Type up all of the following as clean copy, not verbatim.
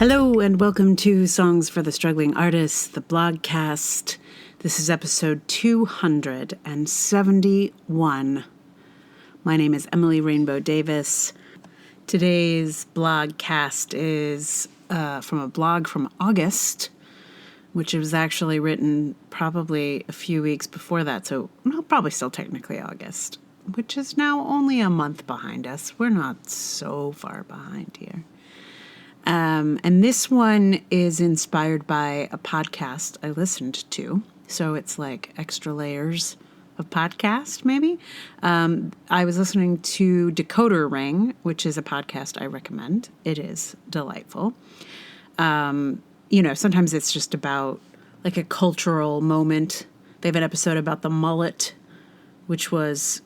Hello and welcome to Songs for the Struggling Artist, the blogcast. This is episode 271. My name is Emily Rainbow Davis. Today's blogcast is from a blog from August, which was actually written probably a few weeks before that, so probably still technically August, which is now only a month behind us. We're not so far behind here. And this one is inspired by a podcast I listened to. So it's like extra layers of podcast, maybe. I was listening to Decoder Ring, which is a podcast I recommend. It is delightful. Sometimes it's just about like a cultural moment. They have an episode about the mullet, which was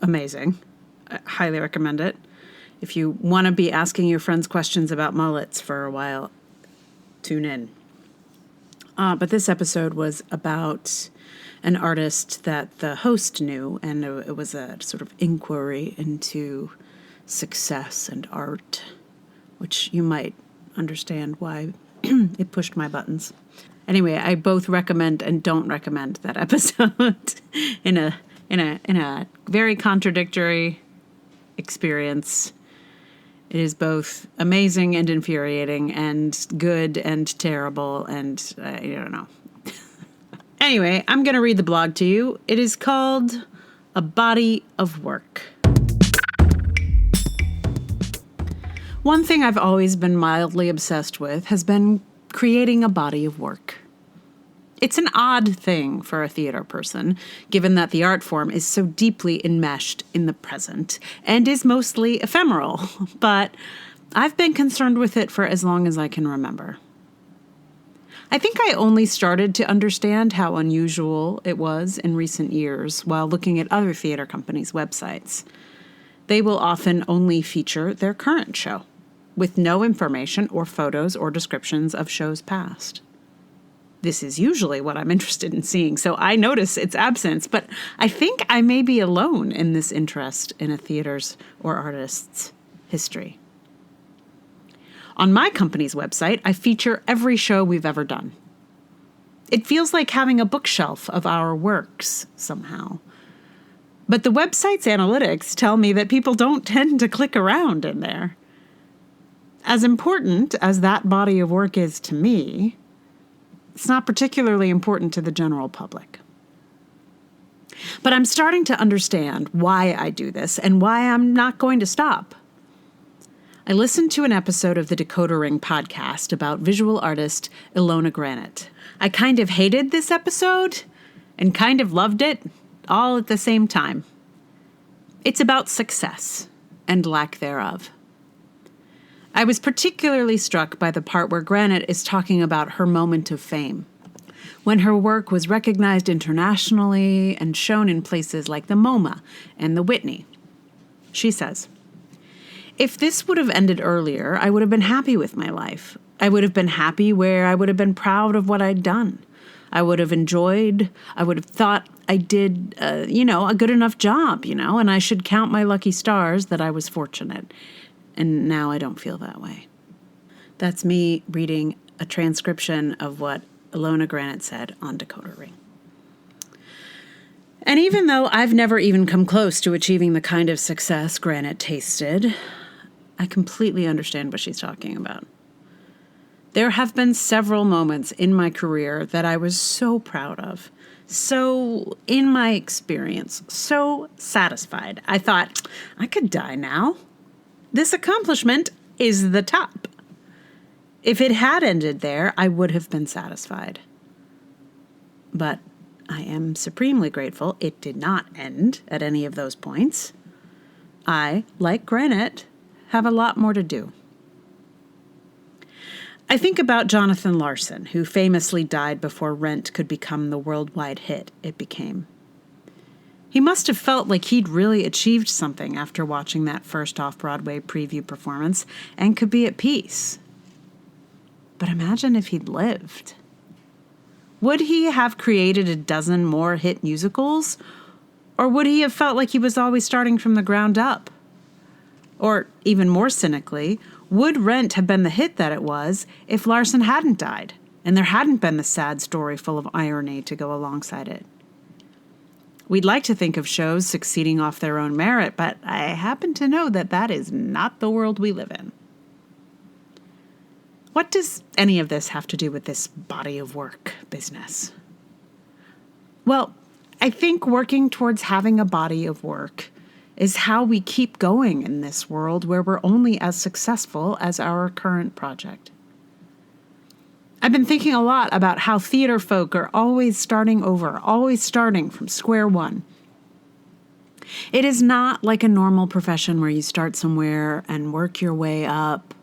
amazing. I highly recommend it. If you want to be asking your friends questions about mullets for a while, tune in. But this episode was about an artist that the host knew, and it was a sort of inquiry into success and art, which you might understand why it pushed my buttons. Anyway, I both recommend and don't recommend that episode in a very contradictory experience. It is both amazing and infuriating and good and terrible and I don't know. Anyway, I'm going to read the blog to you. It is called A Body of Work. One thing I've always been mildly obsessed with has been creating a body of work. It's an odd thing for a theater person, given that the art form is so deeply enmeshed in the present and is mostly ephemeral, but I've been concerned with it for as long as I can remember. I think I only started to understand how unusual it was in recent years while looking at other theater companies' websites. They will often only feature their current show, with no information or photos or descriptions of shows past. This is usually what I'm interested in seeing, so I notice its absence, but I think I may be alone in this interest in a theater's or artist's history. On my company's website, I feature every show we've ever done. It feels like having a bookshelf of our works, somehow. But the website's analytics tell me that people don't tend to click around in there. As important as that body of work is to me, it's not particularly important to the general public. But I'm starting to understand why I do this and why I'm not going to stop. I listened to an episode of the Decoder Ring podcast about visual artist Ilona Granite. I kind of hated this episode and kind of loved it all at the same time. It's about success and lack thereof. I was particularly struck by the part where Granite is talking about her moment of fame, when her work was recognized internationally and shown in places like the MoMA and the Whitney. She says, "If this would have ended earlier, I would have been happy with my life. I would have been happy where I would have been proud of what I'd done. I would have enjoyed, I would have thought I did, a good enough job, and I should count my lucky stars that I was fortunate. And now I don't feel that way." That's me reading a transcription of what Ilona Granite said on Decoder Ring. And even though I've never even come close to achieving the kind of success Granite tasted, I completely understand what she's talking about. There have been several moments in my career that I was so proud of, so, in my experience, so satisfied. I thought, I could die now. This accomplishment is the top. If it had ended there, I would have been satisfied. But I am supremely grateful it did not end at any of those points. I, like Granite, have a lot more to do. I think about Jonathan Larson, who famously died before Rent could become the worldwide hit it became. He must have felt like he'd really achieved something after watching that first off-Broadway preview performance and could be at peace. But imagine if he'd lived. Would he have created a dozen more hit musicals? Or would he have felt like he was always starting from the ground up? Or even more cynically, would Rent have been the hit that it was if Larson hadn't died and there hadn't been the sad story full of irony to go alongside it? We'd like to think of shows succeeding off their own merit, but I happen to know that that is not the world we live in. What does any of this have to do with this body of work business? Well, I think working towards having a body of work is how we keep going in this world where we're only as successful as our current project. I've been thinking a lot about how theater folk are always starting over, always starting from square one. It is not like a normal profession where you start somewhere and work your way up,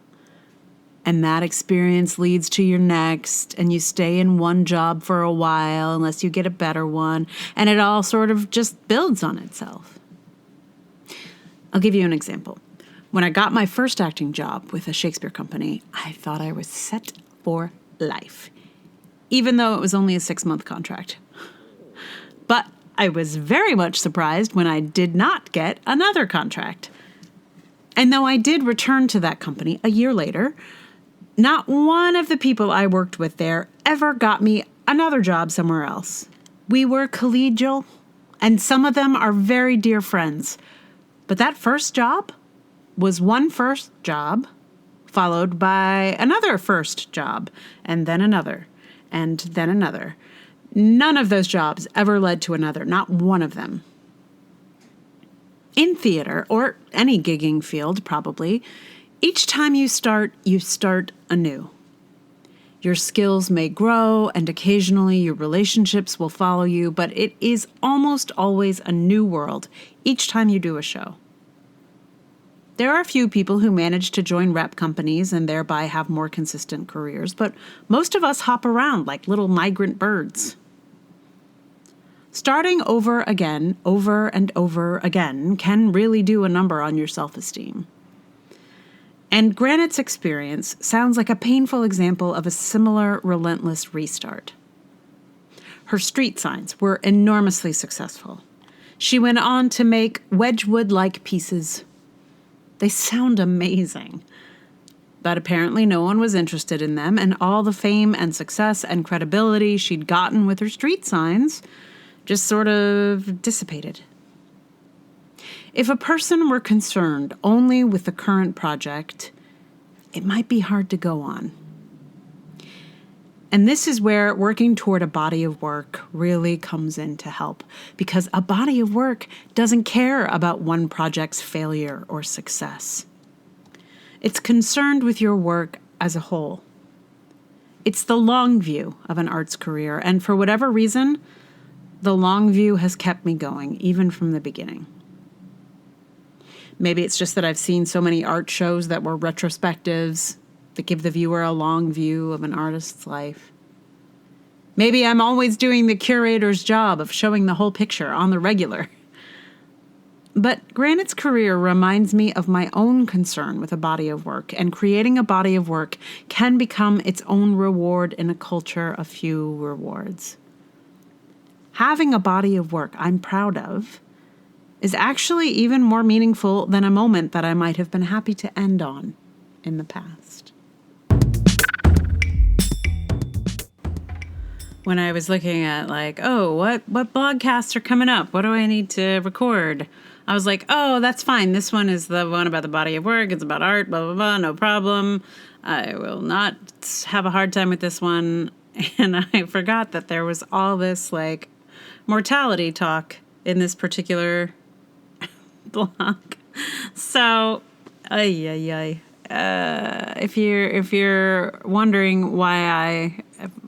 and that experience leads to your next, and you stay in one job for a while unless you get a better one, and it all sort of just builds on itself. I'll give you an example. When I got my first acting job with a Shakespeare company, I thought I was set for life, even though it was only a 6-month contract. But I was very much surprised when I did not get another contract. And though I did return to that company a year later, not one of the people I worked with there ever got me another job somewhere else. We were collegial, and some of them are very dear friends. But that first job was one first job, followed by another first job, and then another, and then another. None of those jobs ever led to another, not one of them. In theater, or any gigging field probably, each time you start anew. Your skills may grow, and occasionally your relationships will follow you, but it is almost always a new world each time you do a show. There are a few people who manage to join rep companies and thereby have more consistent careers, but most of us hop around like little migrant birds. Starting over and over again, can really do a number on your self-esteem. And Granite's experience sounds like a painful example of a similar relentless restart. Her street signs were enormously successful. She went on to make Wedgwood-like pieces. They sound amazing. But apparently no one was interested in them, and all the fame and success and credibility she'd gotten with her street signs just sort of dissipated. If a person were concerned only with the current project, it might be hard to go on. And this is where working toward a body of work really comes in to help, because a body of work doesn't care about one project's failure or success. It's concerned with your work as a whole. It's the long view of an arts career, and for whatever reason, the long view has kept me going, even from the beginning. Maybe it's just that I've seen so many art shows that were retrospectives that give the viewer a long view of an artist's life. Maybe I'm always doing the curator's job of showing the whole picture on the regular. But Granite's career reminds me of my own concern with a body of work, and creating a body of work can become its own reward in a culture of few rewards. Having a body of work I'm proud of is actually even more meaningful than a moment that I might have been happy to end on in the past. When I was looking at what blogcasts are coming up? What do I need to record? I was like, oh, that's fine. This one is the one about the body of work. It's about art, blah, blah, blah, no problem. I will not have a hard time with this one. And I forgot that there was all this mortality talk in this particular blog. So, if you're wondering why I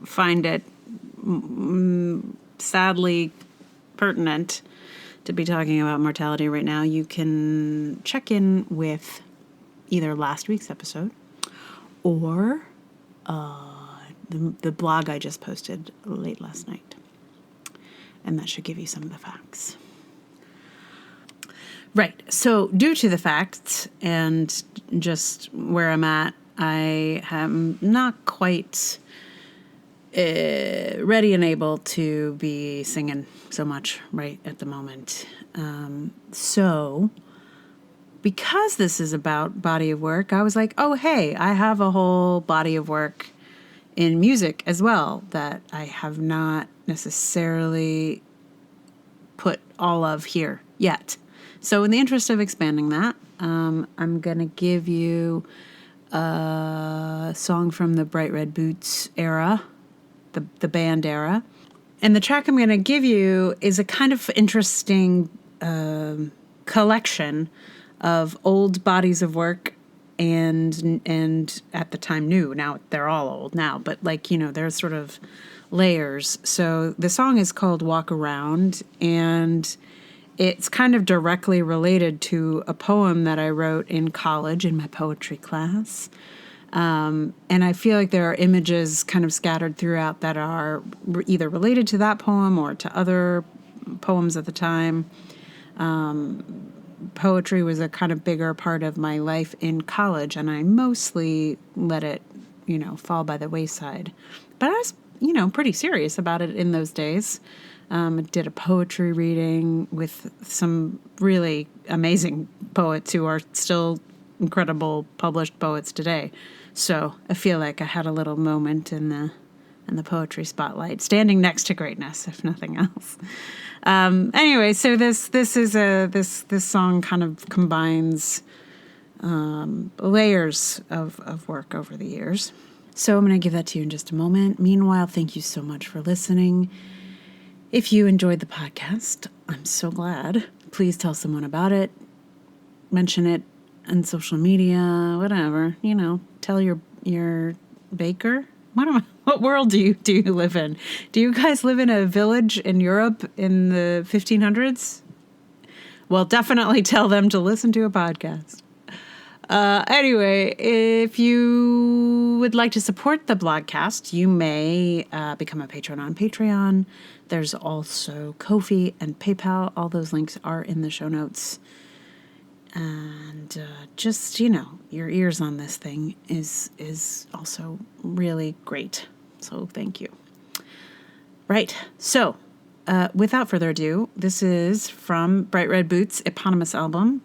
find it sadly pertinent to be talking about mortality right now, you can check in with either last week's episode or the blog I just posted late last night. And that should give you some of the facts. Right. So due to the facts and just where I'm at, I am not quite ready and able to be singing so much right at the moment. So because this is about body of work, I was like, oh, hey, I have a whole body of work in music as well that I have not necessarily put all of here yet. So in the interest of expanding that, I'm going to give you a song from the Bright Red Boots era, the band era. And the track I'm going to give you is a kind of interesting collection of old bodies of work and at the time new. Now they're all old now, but there's sort of layers. So the song is called Walk Around, and it's kind of directly related to a poem that I wrote in college in my poetry class. And I feel like there are images kind of scattered throughout that are either related to that poem or to other poems at the time. Poetry was a kind of bigger part of my life in college, and I mostly let it, fall by the wayside. But I was, pretty serious about it in those days. I did a poetry reading with some really amazing poets who are still incredible published poets today. So I feel like I had a little moment in the poetry spotlight, standing next to greatness, if nothing else. Anyway, so this song kind of combines layers of work over the years. So I'm going to give that to you in just a moment. Meanwhile, thank you so much for listening. If you enjoyed the podcast, I'm so glad. Please tell someone about it. Mention it on social media, whatever. Tell your baker. What world do you live in? Do you guys live in a village in Europe in the 1500s? Well, definitely tell them to listen to a podcast. Anyway, if you would like to support the blogcast, you may become a patron on Patreon. There's also Ko-fi and PayPal. All those links are in the show notes. And just, your ears on this thing is also really great. So thank you. Right. So without further ado, this is from Bright Red Boots' eponymous album,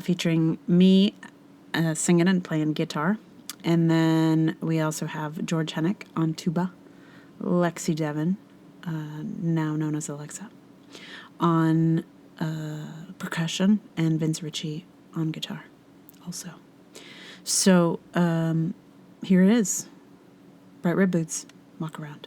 featuring me singing and playing guitar. And then we also have George Hennick on tuba, Lexi Devon, now known as Alexa, on percussion, and Vince Ritchie on guitar also. So here it is. Bright Red Boots, Walk Around.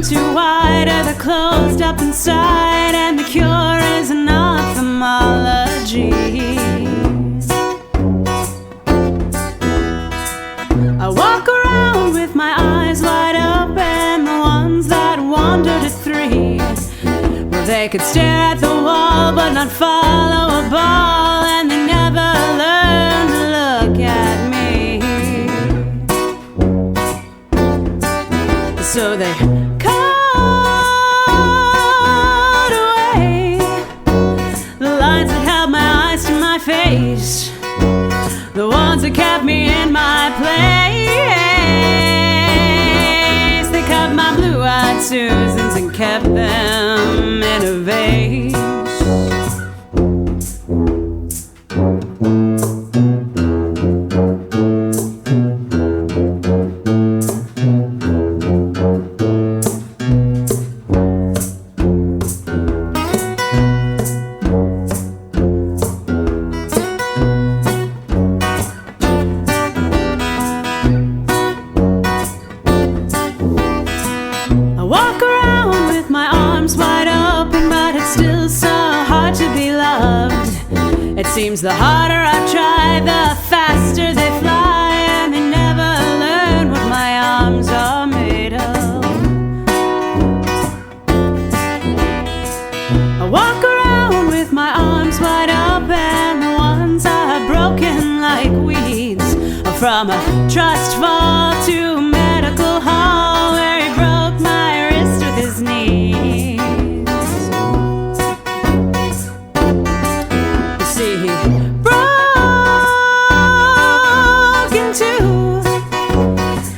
Too wide or they're closed up inside, and the cure is an ophthalmology. I walk around with my eyes wide open, the ones that wandered at 3. Well, they could stare at the wall but not follow a ball, and they never learn to look at me. So they face, the ones that kept me in my place. They cut my blue-eyed Susans and kept them in a vase. Seems the harder I try, the faster they fly, and they never learn what my arms are made of. with my arms wide open, the ones I have broken like weeds. From a trust fall to a medical hall where he broke my wrist with his knees. You see, he broke in two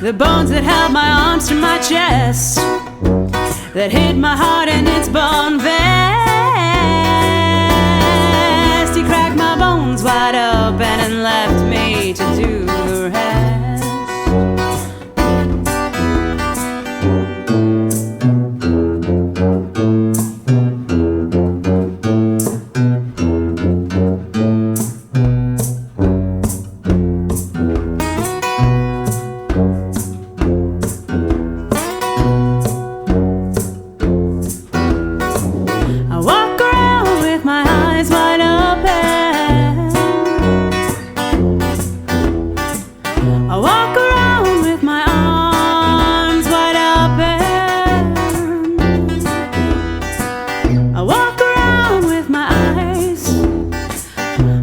the bones that held my arms to my chest, that hid my heart in its bone vest. He cracked my bones wide open and left me to do the rest. I walk around with my eyes wide open. I walk around with my arms wide open. I walk around with my eyes.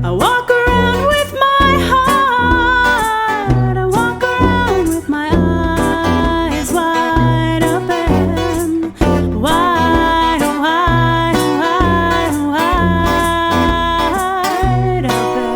I walk around with my heart. I walk around with my eyes wide open. Wide, wide, wide, wide open.